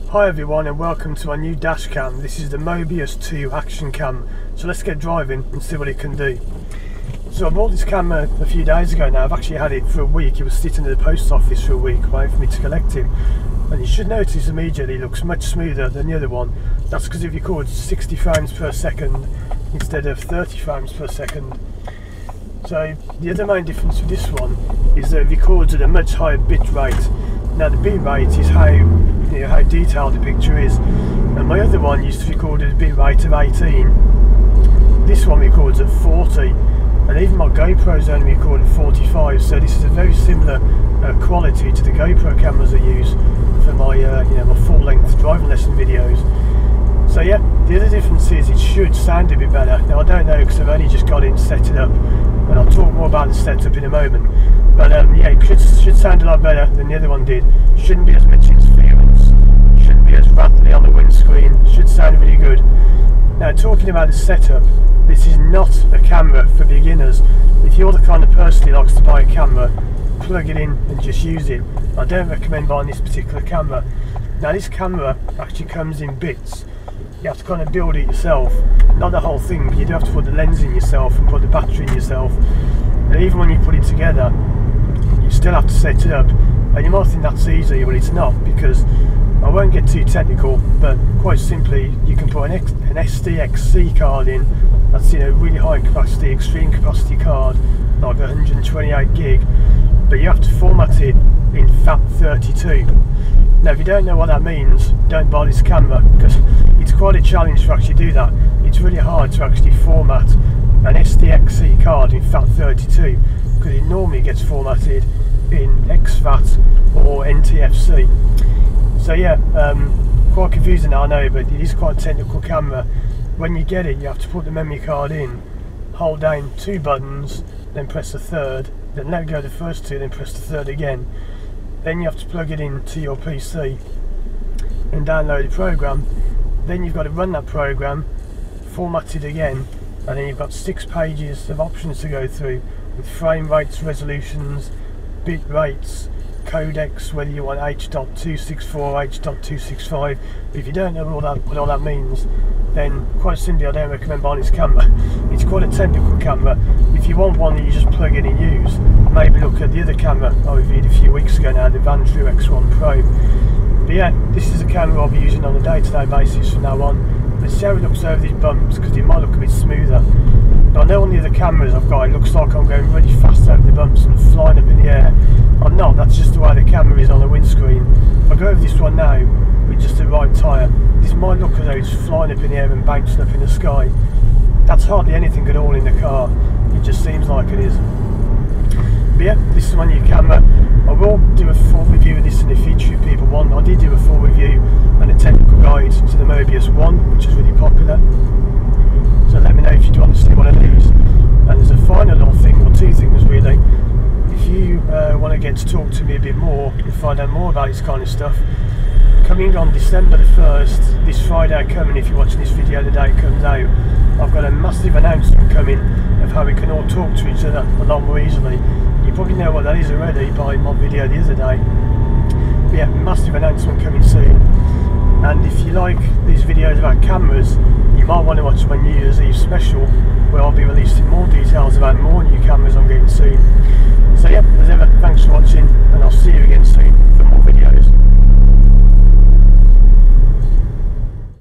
Hi everyone and welcome to our new dash cam. This is the Mobius 2 action cam. So let's get driving and see what it can do. So I bought this camera a few days ago now. I've actually had it for a week. It was sitting at the post office for a week waiting for me to collect it. And you should notice immediately it looks much smoother than the other one. That's because it records 60 frames per second instead of 30 frames per second. So the other main difference with this one is that it records at a much higher bit rate. Now the bit rate is how detailed the picture is, and my other one used to record at a bit rate of 18. This one records at 40, and even my GoPro's only record at 45. So this is a very similar quality to the GoPro cameras I use for my my full-length driving lesson videos. So yeah, the other difference is it should sound a bit better. Now I don't know because I've only just got it and set it up, and I'll talk more about the setup in a moment. But yeah, it should sound a lot better than the other one did. Shouldn't be as much interference, shouldn't be as rattly on the windscreen, should sound really good. Now talking about the setup, this is not a camera for beginners. If you're the kind of person who likes to buy a camera, plug it in and just use it. I don't recommend buying this particular camera. Now this camera actually comes in bits. You have to kind of build it yourself, not the whole thing, but you do have to put the lens in yourself and put the battery in yourself. And even when you put it together, you still have to set it up. And you might think that's easy, but it's not, because I won't get too technical, but quite simply you can put an SDXC card in. That's a really high capacity, extreme capacity card, like 128 gig, but you have to format it in FAT32. Now if you don't know what that means, don't buy this camera, because it's quite a challenge to actually do that. It's really hard to actually format an SDXC card in FAT32, because it normally gets formatted in exFAT or NTFC. So yeah, quite confusing I know, but it is quite a technical camera. When you get it, you have to put the memory card in, hold down 2 buttons, then press the third, then let go of the first 2, then press the third again. Then you have to plug it into your PC and download the program. Then you've got to run that program, format it again, and then you've got 6 pages of options to go through with frame rates, resolutions, bit rates, codecs, whether you want H.264, H.265. But if you don't know what all that means, then quite simply I don't recommend buying this camera. It's quite a technical camera. If you want one that you just plug in and use, maybe look at the other camera I reviewed a few weeks ago now, the Vantrue X1 Pro. But yeah, this is a camera I'll be using on a day-to-day basis from now on. Let's see how it looks over these bumps, because it might look a bit smoother. But I know on the other cameras I've got, it looks like I'm going really fast over the bumps and flying up in the air. I'm not, that's just the way the camera is on the windscreen. If I go over this one now with just the right tyre, this might look as though it's flying up in the air and bouncing up in the sky. That's hardly anything at all in the car, it just seems like it is. But yeah, this is my new camera. I will do a full review of this in the future if people want. I did do a full review and a technical guide to the Mobius 1, which is really popular. So let me know if you do want to see one of these. And there's a final little thing, or 2 things really. If you want to get to talk to me a bit more and find out more about this kind of stuff, coming on December the 1st, this Friday coming, if you're watching this video the day it comes out, I've got a massive announcement coming of how we can all talk to each other a lot more easily. You probably know what that is already by my video the other day. But yeah, massive announcement coming soon. And if you like these videos about cameras, you might want to watch my New Year's Eve special, where I'll be releasing more details about more new cameras I'm getting soon. So yeah, as ever, thanks for watching, and I'll see you again soon for more videos.